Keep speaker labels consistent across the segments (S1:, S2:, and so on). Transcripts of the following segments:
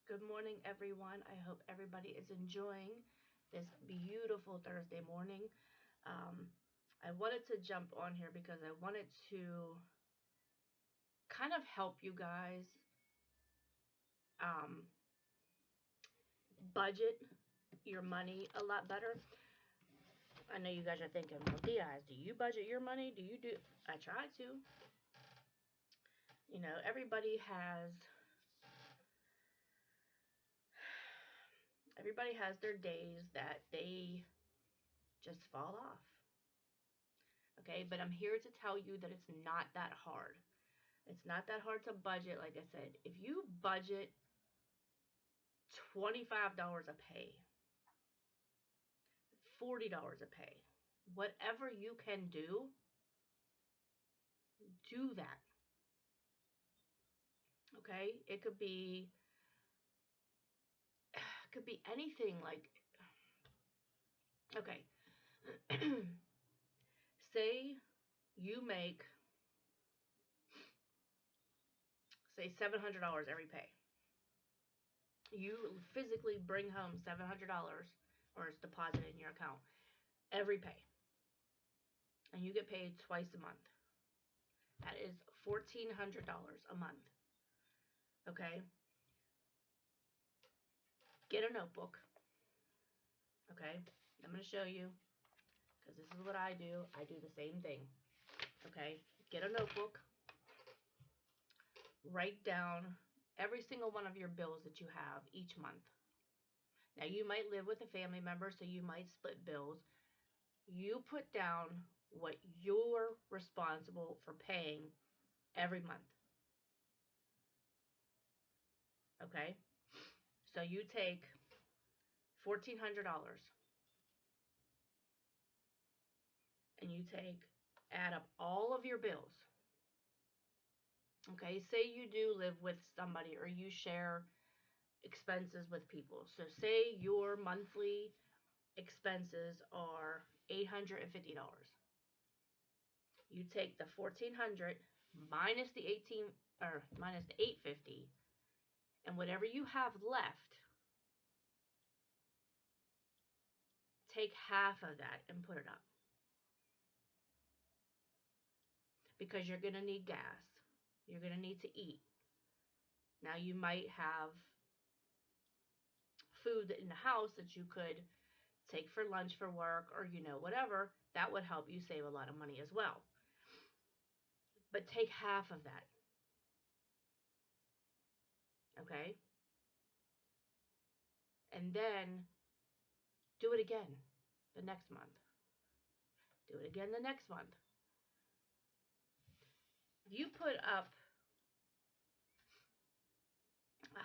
S1: Good morning, everyone. I hope everybody is enjoying this beautiful Thursday morning. Um, I wanted to jump on here because I wanted to kind of help you guys um, budget your money a lot better. I know you guys are thinking, well, Diaz, do you budget your money? Do you do? I try to. You know, everybody has their days that they just fall off. Okay, but I'm here to tell you that it's not that hard. It's not that hard to budget. Like I said, if you budget $25 a pay, $40 a pay, whatever you can do that. Okay? It could be anything like, okay. Say you make, say, $700 every pay. You physically bring home $700, or it's deposited in your account every pay, and you get paid twice a month. That is $1,400 a month. Okay? Get a notebook. Okay? I'm going to show you, because this is what I do. I do the same thing. Okay? Get a notebook. Write down every single one of your bills that you have each month. Now, you might live with a family member, so you might split bills. You put down what you're responsible for paying every month. Okay? So you take $1,400 and you add up all of your bills. Okay, say you do live with somebody or you share expenses with people. So say your monthly expenses are $850. You take the 1,400 minus the 18 or minus the 850, and whatever you have left, take half of that and put it up. Because you're going to need gas. You're going to need to eat. Now you might have food in the house that you could take for lunch for work or, whatever. That would help you save a lot of money as well. But take half of that. Okay? And then do it again the next month. Do it again the next month. If you put up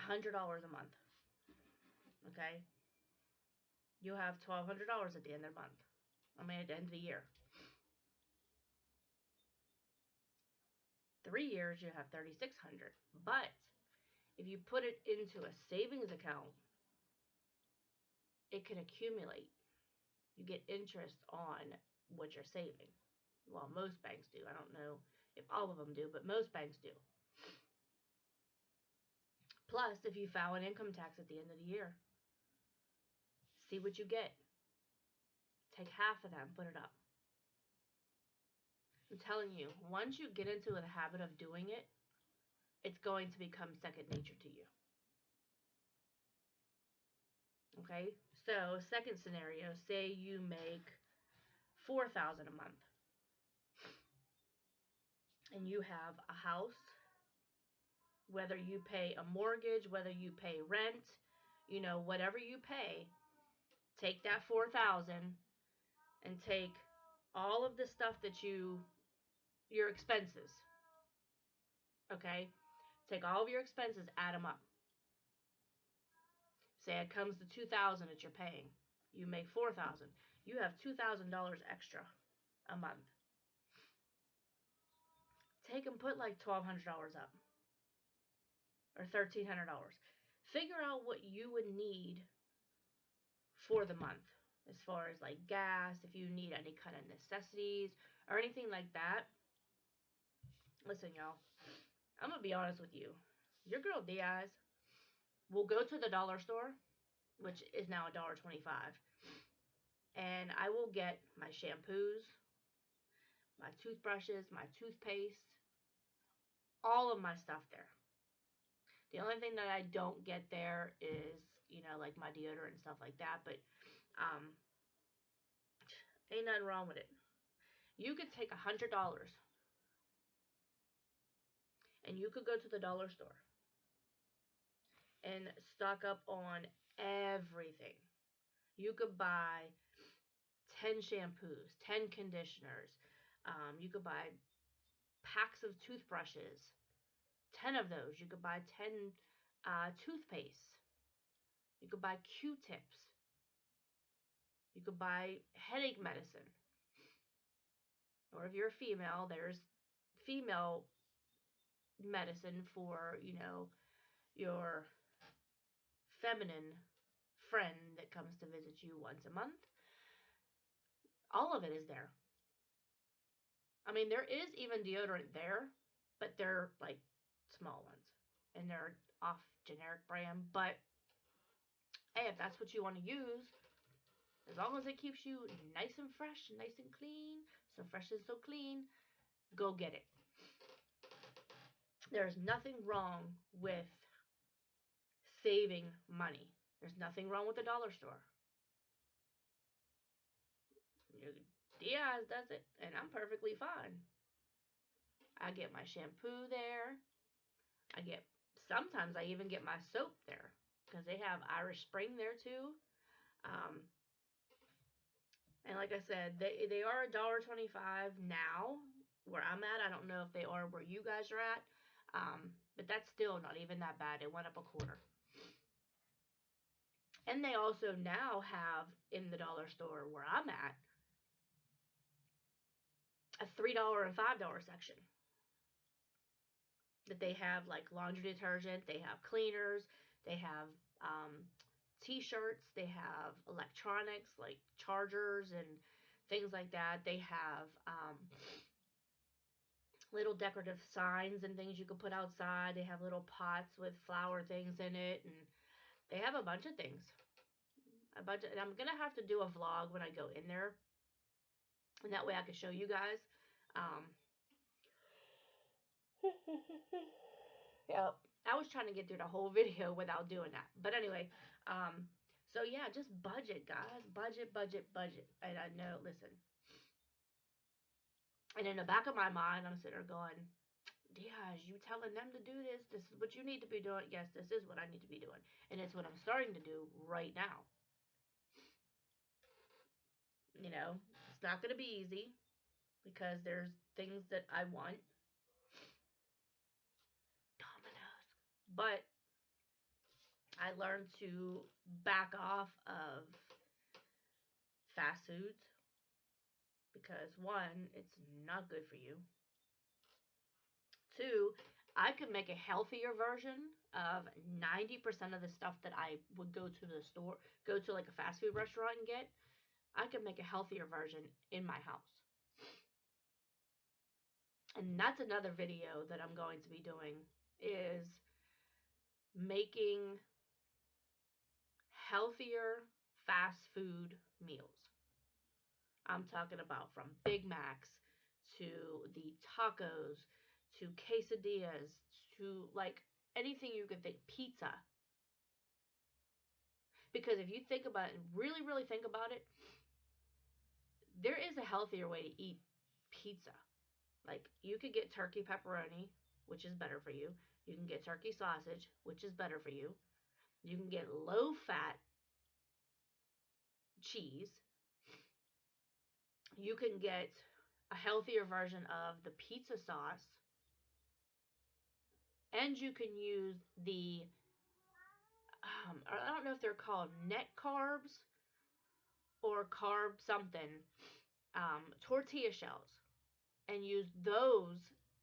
S1: $100 a month, okay, you have $1,200 at the end of the month. At the end of the year. 3 years, you have $3,600. But if you put it into a savings account, it can accumulate. You get interest on what you're saving. Well, most banks do. I don't know if all of them do, but most banks do. Plus, if you file an income tax at the end of the year, see what you get. Take half of that and put it up. I'm telling you, once you get into the habit of doing it, it's going to become second nature to you. Okay? So, second scenario, say you make $4,000 a month. And you have a house, whether you pay a mortgage, whether you pay rent, whatever you pay, take that $4,000 and take all of the stuff that your expenses, okay? Take all of your expenses, add them up. Say it comes to $2,000 that you're paying. You make $4,000. You have $2,000 extra a month. Take and put like $1,200 up or $1,300. Figure out what you would need for the month, as far as like gas, if you need any kind of necessities or anything like that. Listen, y'all, I'm gonna be honest with you. Your girl Diaz will go to the dollar store, which is now $1.25, and I will get my shampoos, my toothbrushes, my toothpaste, all of my stuff there. The only thing that I don't get there is, like my deodorant and stuff like that, but um, ain't nothing wrong with it. You could take $100 and you could go to the dollar store and stock up on everything. You could buy 10 shampoos, 10 conditioners. You could buy packs of toothbrushes, 10 of those. You could buy 10 toothpaste. You could buy Q-tips. You could buy headache medicine. Or if you're a female, there's female medicine for, your feminine friend that comes to visit you once a month. All of it is there. I mean, there is even deodorant there, but they're like small ones and they're off generic brand. But hey, if that's what you want to use, as long as it keeps you nice and fresh, nice and clean, so fresh and so clean, go get it. There's nothing wrong with saving money. There's nothing wrong with the dollar store. Diaz does it, and I'm perfectly fine. I get my shampoo there. I get sometimes I even get my soap there because they have Irish Spring there too. Um, and like I said, they are $1.25 now where I'm at. I don't know if they are where you guys are at, but that's still not even that bad. It went up a quarter. And they also now have in the dollar store where I'm at a $3 and $5 section that they have like laundry detergent, they have cleaners, they have t-shirts, they have electronics like chargers and things like that. They have little decorative signs and things you can put outside. They have little pots with flower things in it, and they have a bunch of things. And I'm gonna have to do a vlog when I go in there, and that way I can show you guys. Um, Yep. I was trying to get through the whole video without doing that. But anyway, so yeah, just budget, guys. Budget, budget, budget. And I know, listen. And in the back of my mind, I'm sitting there going, Diaz, you telling them to do this? This is what you need to be doing. Yes, this is what I need to be doing. And it's what I'm starting to do right now. It's not going to be easy because there's things that I want. Dominoes. But I learned to back off of fast foods because one, it's not good for you. Two, I could make a healthier version of 90% of the stuff that I would go to the store, go to like a fast food restaurant and get. I could make a healthier version in my house. And that's another video that I'm going to be doing is making healthier fast food meals. I'm talking about from Big Macs to the tacos to quesadillas to like anything you could think, pizza. Because if you think about it, really, really think about it, there is a healthier way to eat pizza. Like you could get turkey pepperoni, which is better for you. You can get turkey sausage, which is better for you. You can get low fat cheese. You can get a healthier version of the pizza sauce. And you can use the, I don't know if they're called net carbs or carb something, tortilla shells. And use those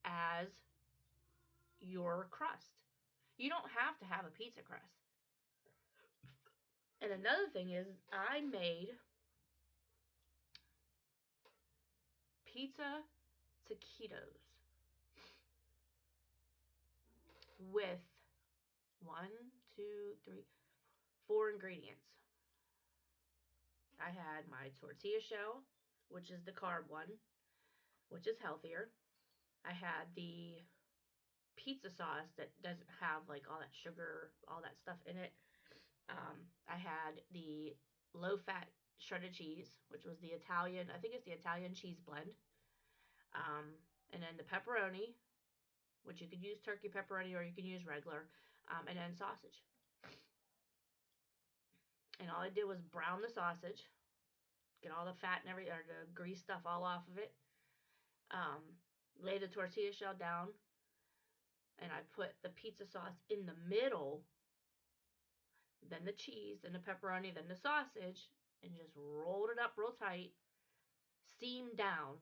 S1: as your crust. You don't have to have a pizza crust. And another thing is, I made pizza taquitos with 1, two, three, four ingredients. I had my tortilla shell, which is the carb one, which is healthier. I had the pizza sauce that doesn't have like all that sugar, all that stuff in it. I had the low fat shredded cheese, which was the Italian, I think it's the Italian cheese blend. Um, and then the pepperoni, which you could use turkey pepperoni or you can use regular, and then sausage. And all I did was brown the sausage, get all the fat and everything, or the grease stuff all off of it. Um, lay the tortilla shell down, and I put the pizza sauce in the middle, then the cheese, then the pepperoni, then the sausage, and just rolled it up real tight, steamed down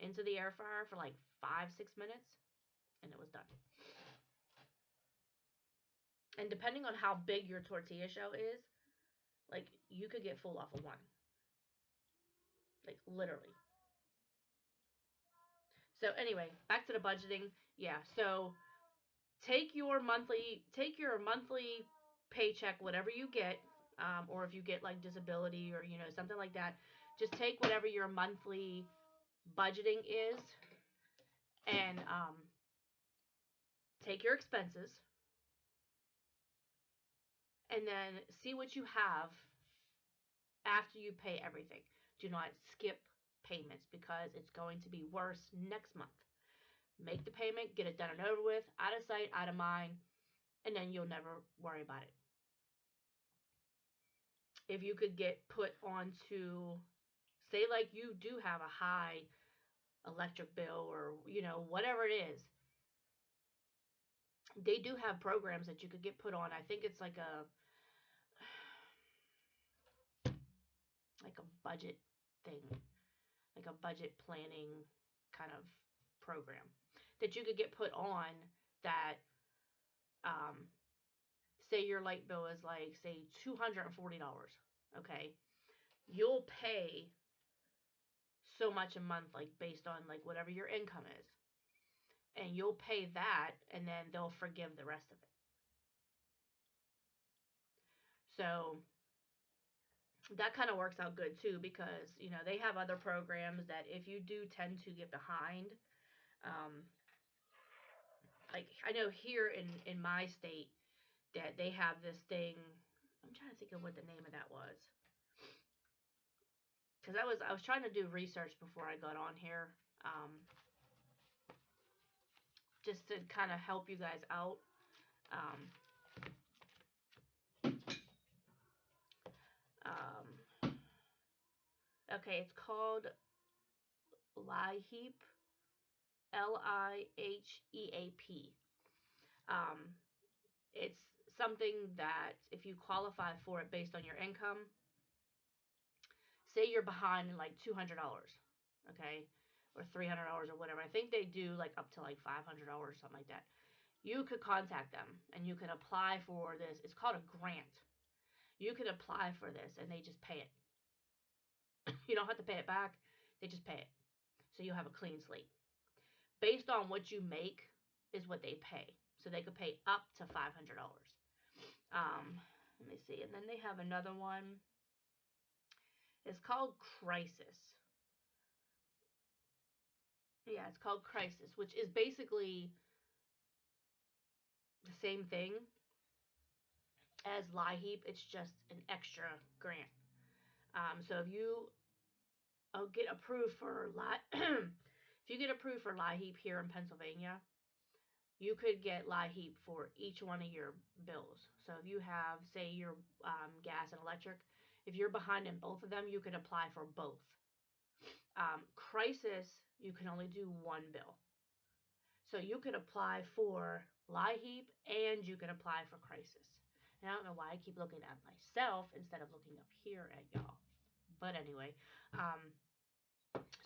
S1: into the air fryer for like 5, 6 minutes, and it was done. And depending on how big your tortilla shell is, like you could get full off of one, like literally. So anyway, back to the budgeting. Yeah, so take your monthly paycheck, whatever you get, or if you get like disability or something like that, just take whatever your monthly budgeting is, and take your expenses, and then see what you have after you pay everything. Do not skip payments because it's going to be worse next month. Make the payment, get it done and over with, out of sight, out of mind, and then you'll never worry about it. If you could get put onto, say, like you do have a high electric bill or, whatever it is, they do have programs that you could get put on. I think it's like a budget thing, like a budget planning kind of program that you could get put on that, um, say your light bill is like, say, $240. Okay. You'll pay so much a month, like based on like whatever your income is. And you'll pay that and then they'll forgive the rest of it. So that kind of works out good too because, they have other programs that if you do tend to get behind, um, like I know here in my state that they have this thing. I'm trying to think of what the name of that was. Because I was trying to do research before I got on here, just to kind of help you guys out. Um, okay, it's called LIHEAP, LIHEAP. Um, it's something that if you qualify for it based on your income, say you're behind in like $200, okay, or $300 or whatever. I think they do like up to like $500, something like that. You could contact them and you can apply for this. It's called a grant. You could apply for this and they just pay it. You don't have to pay it back. They just pay it. So you have a clean slate. Based on what you make is what they pay. So they could pay up to $500. Let me see. And then they have another one. It's called Crisis. Yeah, it's called Crisis, which is basically the same thing as LIHEAP. It's just an extra grant. So if you get approved for if you get approved for LIHEAP here in Pennsylvania, you could get LIHEAP for each one of your bills. So if you have, say, your gas and electric, if you're behind in both of them, you could apply for both. Crisis, you can only do one bill. So you could apply for LIHEAP and you can apply for Crisis. And I don't know why I keep looking at myself instead of looking up here at y'all. But anyway,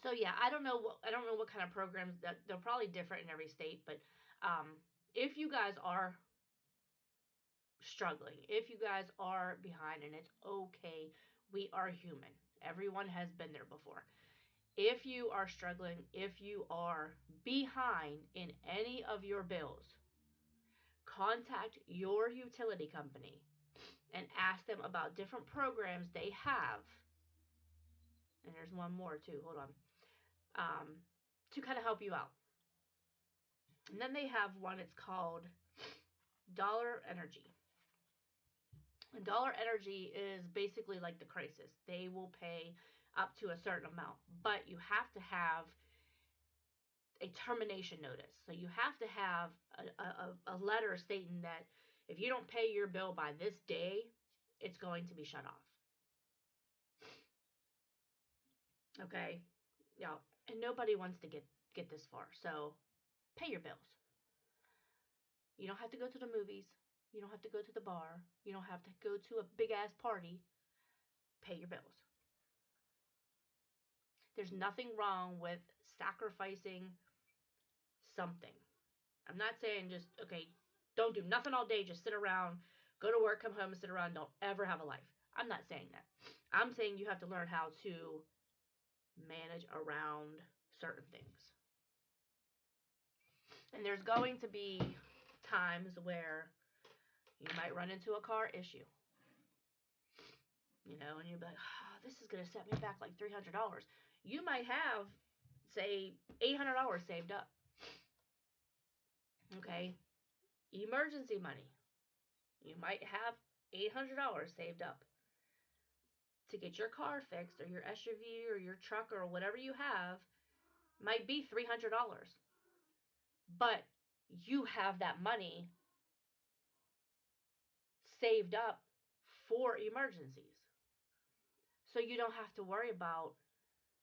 S1: so yeah, I don't know what kind of programs that they're probably different in every state, but if you guys are struggling, if you guys are behind, and it's okay, we are human. Everyone has been there before. If you are struggling, if you are behind in any of your bills, contact your utility company and ask them about different programs they have. And there's one more too, hold on. To kind of help you out. And then they have one, it's called Dollar Energy. And Dollar Energy is basically like the crisis. They will pay up to a certain amount, but you have to have a termination notice. So you have to have a letter stating that if you don't pay your bill by this day, it's going to be shut off. Okay? Yeah. And nobody wants to get this far. So pay your bills. You don't have to go to the movies. You don't have to go to the bar. You don't have to go to a big ass party. Pay your bills. There's nothing wrong with sacrificing something. I'm not saying just, okay, don't do nothing all day, just sit around, go to work, come home, and sit around, don't ever have a life. I'm not saying that. I'm saying you have to learn how to manage around certain things. And there's going to be times where you might run into a car issue. You know, and you'll be like, oh, this is going to set me back like $300. You might have, say, $800 saved up. Okay? Emergency money. You might have $800 saved up to get your car fixed, or your SUV, or your truck, or whatever you have. Might be $300. But you have that money saved up for emergencies. So you don't have to worry about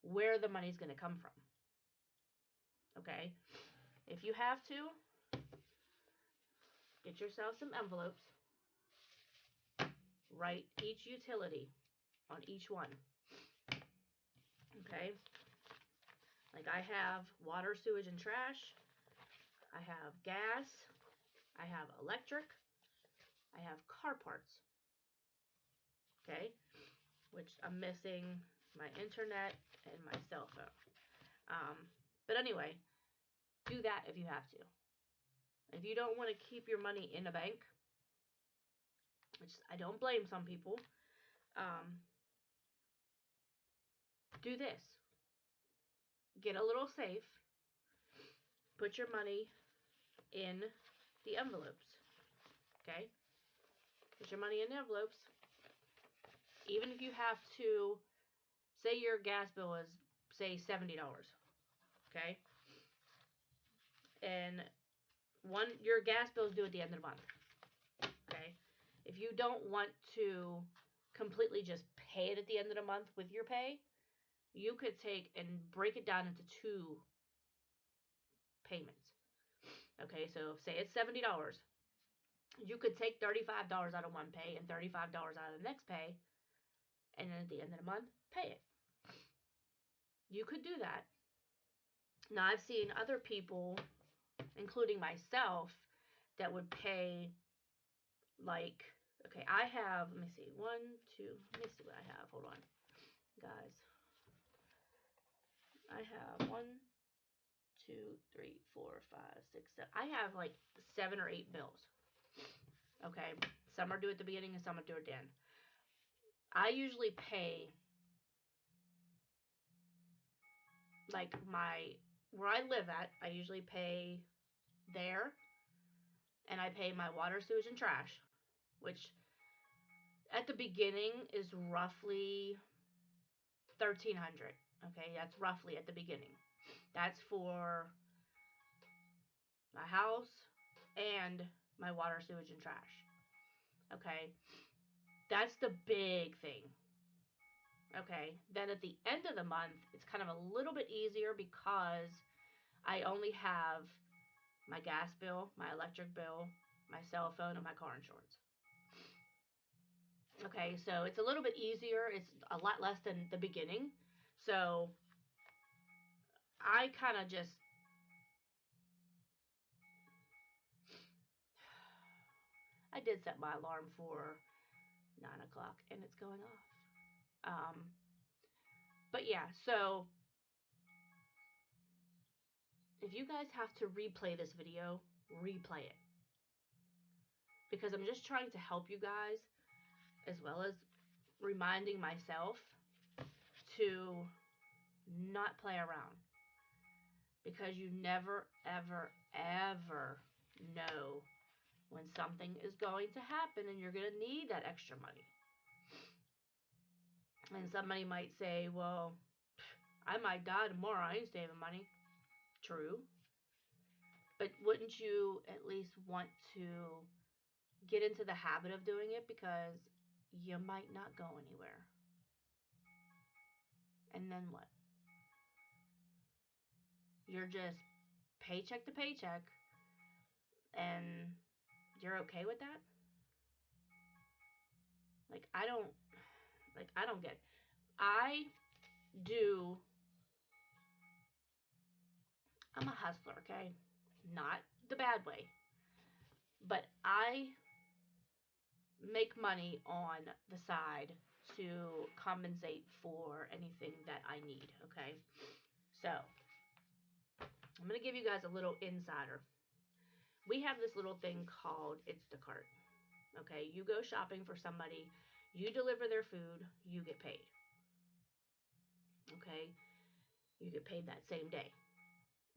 S1: where the money's going to come from. Okay? If you have to, get yourself some envelopes. Write each utility on each one. Okay? Like I have water, sewage, and trash. I have gas. I have electric. I have car parts. Okay? Which I'm missing my internet and my cell phone. But anyway, do that if you have to. If you don't want to keep your money in a bank, which I don't blame some people, do this. Get a little safe. Put your money in the envelopes. Okay? Put your money in the envelopes. Even if you have to, say your gas bill is, say, $70. Okay? And your gas bill is due at the end of the month. Okay? If you don't want to completely just pay it at the end of the month with your pay, you could take and break it down into 2 payments. Okay, so say it's $70. You could take $35 out of one pay and $35 out of the next pay, and then at the end of the month, pay it. You could do that. Now, I've seen other people, including myself, that would pay like, okay, I have, let me see, let me see what I have. Hold on, guys. I have 1, 2, 3, 4, 5, 6, 7. I have like 7 or 8 bills. Okay, some are due at the beginning and some are due at the end. I usually pay like where I live at. I usually pay there, and I pay my water, sewage, and trash, which at the beginning is roughly $1,300. Okay, that's roughly at the beginning. That's for my house and my water, sewage, and trash. Okay, that's the big thing. Okay, then at the end of the month, it's kind of a little bit easier because I only have my gas bill, my electric bill, my cell phone, and my car insurance. Okay, so it's a little bit easier. It's a lot less than the beginning. So I kind of just, I did set my alarm for 9 o'clock and it's going off. But yeah, so if you guys have to replay this video, replay it. because I'm just trying to help you guys as well as reminding myself to not play around, because you never, ever, ever know when something is going to happen and you're going to need that extra money. And somebody might say, well, I might die tomorrow. I ain't saving money. True. But wouldn't you at least want to get into the habit of doing it, because you might not go anywhere? And then what? You're just paycheck to paycheck, and you're okay with that? Like, I don't get it. I do I'm a hustler, okay? Not the bad way. But I make money on the side to compensate for anything that I need, okay? So, I'm going to give you guys a little insider. We have this little thing called Instacart. Okay, you go shopping for somebody, you deliver their food, you get paid. Okay, you get paid that same day.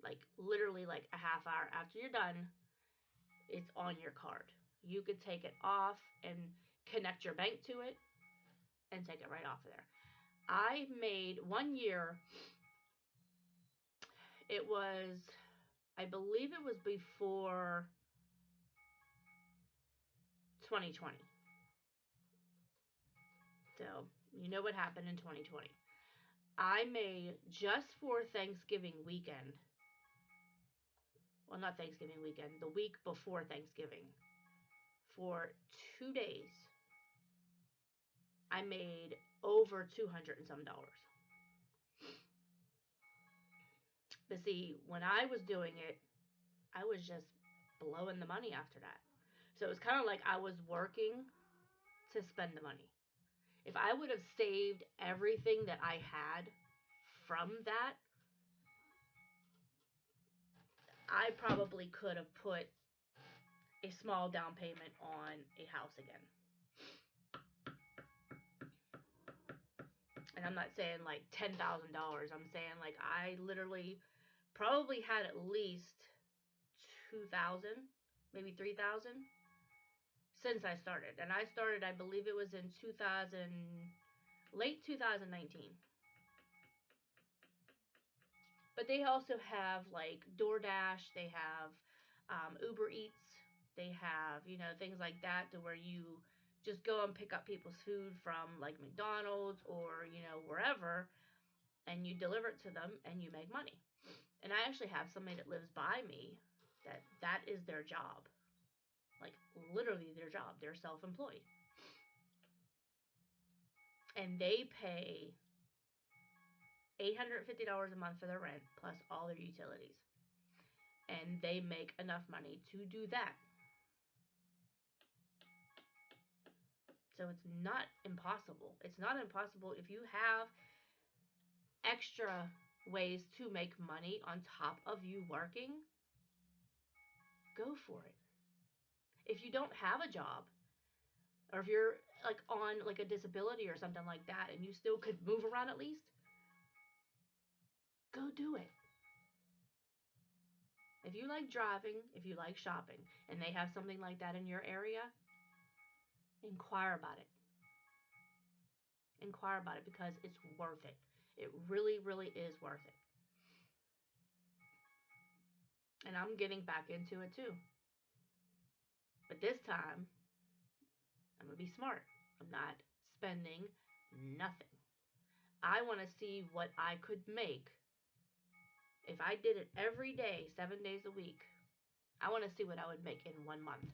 S1: Like literally like a half hour after you're done, it's on your card. You could take it off and connect your bank to it and take it right off of there. I made 1 year, it was, I believe it was before 2020. So, you know what happened in 2020. I made just for Thanksgiving weekend, well, not Thanksgiving weekend, the week before Thanksgiving, for 2 days, I made over 200 and some dollars. But see, when I was doing it, I was just blowing the money after that. So it was kind of like I was working to spend the money. If I would have saved everything that I had from that, I probably could have put a small down payment on a house again. And I'm not saying like $10,000. I'm saying like I literally probably had at least 2,000, maybe 3,000 since I started. And I started, I believe it was in 2000, late 2019. But they also have like DoorDash, they have Uber Eats, they have, things like that, to where you just go and pick up people's food from like McDonald's or, wherever, and you deliver it to them and you make money. And I actually have somebody that lives by me that is their job. Like literally their job. They're self-employed. And they pay $850 a month for their rent plus all their utilities. And they make enough money to do that. So it's not impossible. It's not impossible if you have extra ways to make money on top of you working. Go for it. If you don't have a job, or if you're like on like a disability or something like that and you still could move around at least, go do it. If you like driving, if you like shopping, and they have something like that in your area, inquire about it. Inquire about it, because it's worth it. It really, really is worth it. And I'm getting back into it too. But this time, I'm going to be smart. I'm not spending nothing. I want to see what I could make if I did it every day, 7 days a week. I want to see what I would make in 1 month.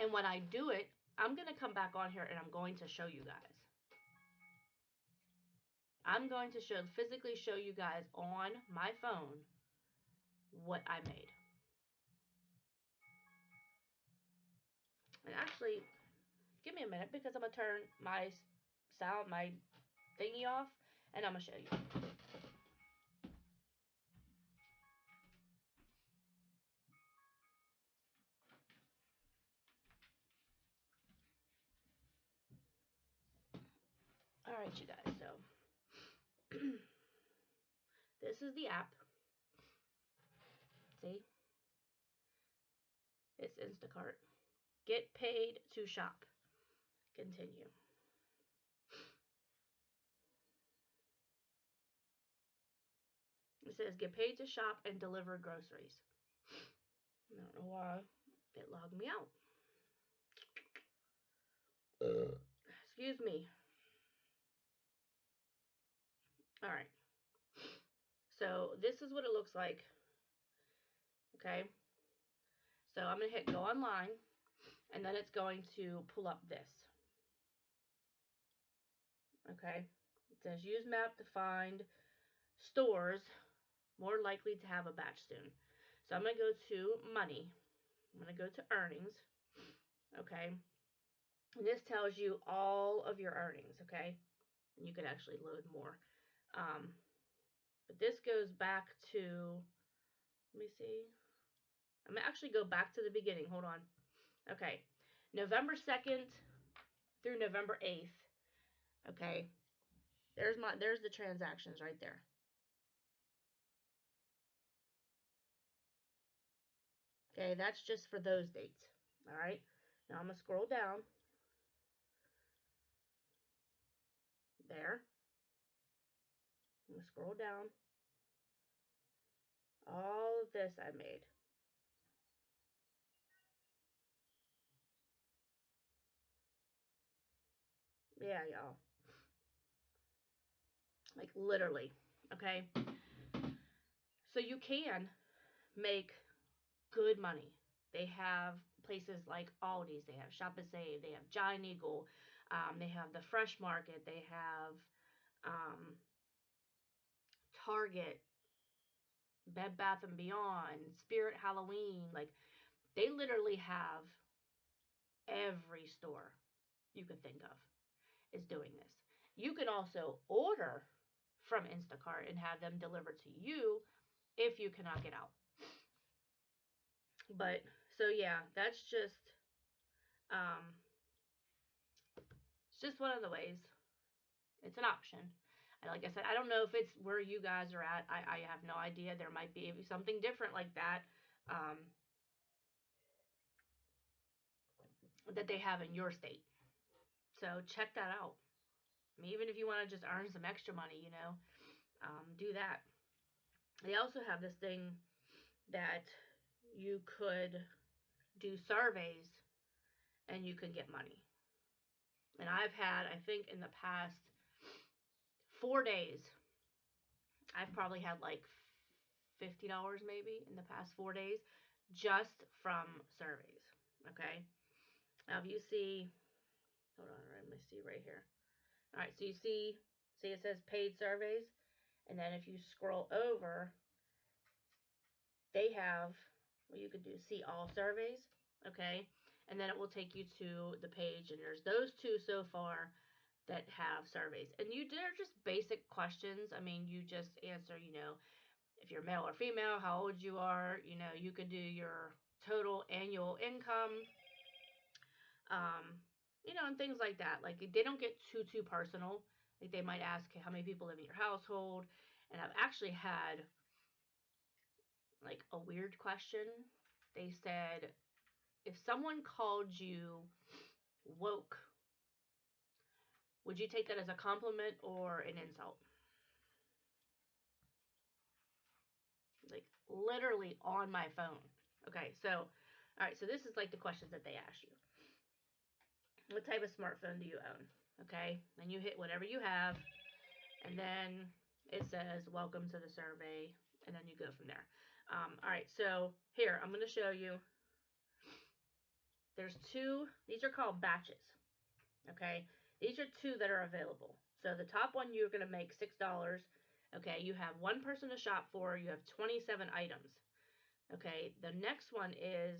S1: And when I do it, I'm going to come back on here and I'm going to show you guys. I'm going to physically show you guys on my phone what I made. And actually, give me a minute, because I'm going to turn my thingy off, and I'm going to show you. Alright, you guys, so this is the app. See? It's Instacart. Get paid to shop. Continue. It says get paid to shop and deliver groceries. I don't know why it logged me out. Excuse me. Alright. So this is what it looks like. Okay. So I'm going to hit go online. And then it's going to pull up this. Okay. It says use map to find stores more likely to have a batch soon. So I'm going to go to money. I'm going to go to earnings. Okay. And this tells you all of your earnings. Okay. And you can actually load more. But this goes back to, let me see. I'm going to actually go back to the beginning. Hold on. Okay. November 2nd through November 8th. Okay. There's the transactions right there. Okay, that's just for those dates. All right. Now I'm going to scroll down. There. I'm going to scroll down. All of this I made. Yeah, y'all. Like literally. Okay. So you can make good money. They have places like Aldi's, they have Shop and Save, they have Giant Eagle, they have the Fresh Market, they have um, Target, Bed Bath and Beyond, Spirit Halloween. Like they literally have every store you could think of is doing this. You can also order from Instacart and have them delivered to you if you cannot get out. But so yeah, that's um it's just one of the ways. It's an option. And like I said, I don't know if it's where you guys are at. I have no idea. There might be something different like that that they have in your state. So check that out. I mean, even if you want to just earn some extra money, do that. They also have this thing that you could do surveys and you can get money. And I've had, I think in the past 4 days, I've probably had like $50 maybe in the past 4 days just from surveys. Okay. Now if you see, hold on, let me see right here. All right, so you see it says paid surveys, and then if you scroll over, they have, well, you could do see all surveys, okay, and then it will take you to the page, and there's those two so far that have surveys, and they're just basic questions. I mean, you just answer, if you're male or female, how old you are, you could do your total annual income, um, and things like that. Like they don't get too personal. Like they might ask how many people live in your household, and I've actually had like a weird question. They said if someone called you woke, would you take that as a compliment or an insult? Like literally on my phone. Okay, so all right, so this is like the questions that they ask you. What type of smartphone do you own? Okay, and you hit whatever you have, and then it says welcome to the survey, and then you go from there. All right, so here I'm going to show you. There's two. These are called batches. Okay, these are two that are available. So the top one you're going to make $6. Okay, you have one person to shop for. You have 27 items. Okay, the next one is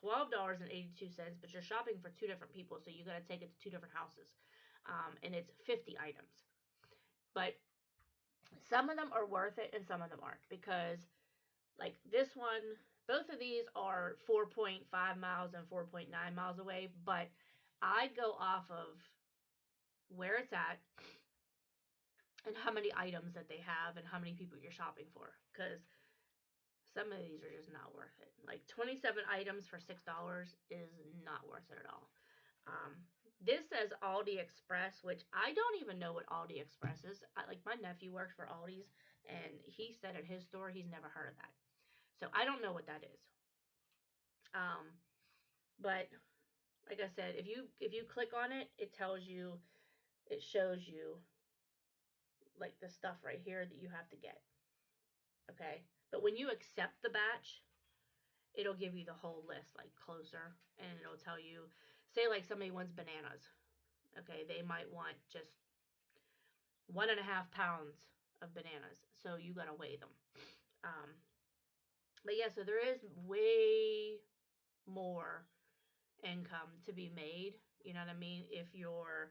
S1: $12.82, but you're shopping for two different people, so you got to take it to two different houses, and it's 50 items. But some of them are worth it, and some of them aren't, because like this one, both of these are 4.5 miles and 4.9 miles away, but I go off of where it's at, and how many items that they have and how many people you're shopping for, because some of these are just not worth it. Like 27 items for $6 is not worth it at all. This says Aldi Express, which I don't even know what Aldi Express is. Like my nephew works for Aldi's, and he said at his store he's never heard of that. So I don't know what that is. But like I said, if you click on it, it shows you like the stuff right here that you have to get. Okay, but when you accept the batch, it'll give you the whole list like closer, and it'll tell you, say like somebody wants bananas. Okay, they might want just 1.5 pounds of bananas, so you gotta weigh them. But yeah, so there is way more income to be made, you know what I mean, if you're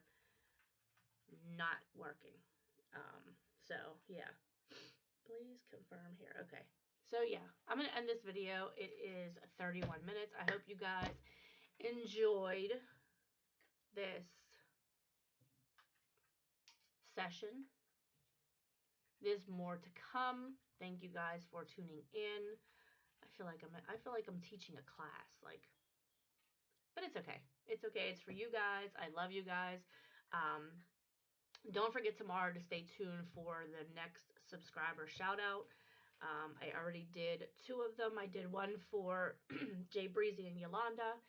S1: not working. So yeah, please confirm here. Okay, so yeah, I'm gonna end this video. It is 31 minutes. I hope you guys enjoyed this session. There's more to come. Thank you guys for tuning in. I feel like I'm teaching a class, like, but it's okay. It's okay. It's for you guys. I love you guys. Um, don't forget tomorrow to stay tuned for the next subscriber shout out. I already did 2 of them. I did one for Jay Breezy and Yolanda,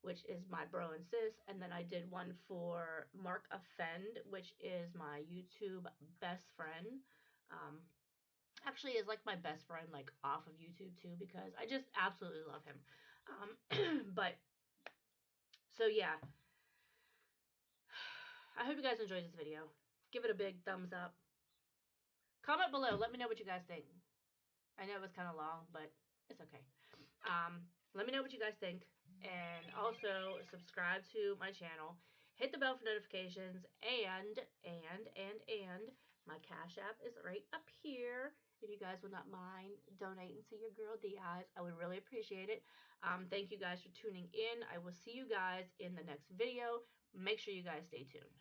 S1: which is my bro and sis, and then I did one for Mark Offend, which is my YouTube best friend. Um, Actually is like my best friend, like off of YouTube too, because I just absolutely love him. But so yeah, I hope you guys enjoyed this video. Give it a big thumbs up. Comment below. Let me know what you guys think. I know it was kind of long, but it's okay. Let me know what you guys think. And also subscribe to my channel. Hit the bell for notifications. And my Cash App is right up here. If you guys would not mind donating to your girl Diaz, I would really appreciate it. Thank you guys for tuning in. I will see you guys in the next video. Make sure you guys stay tuned.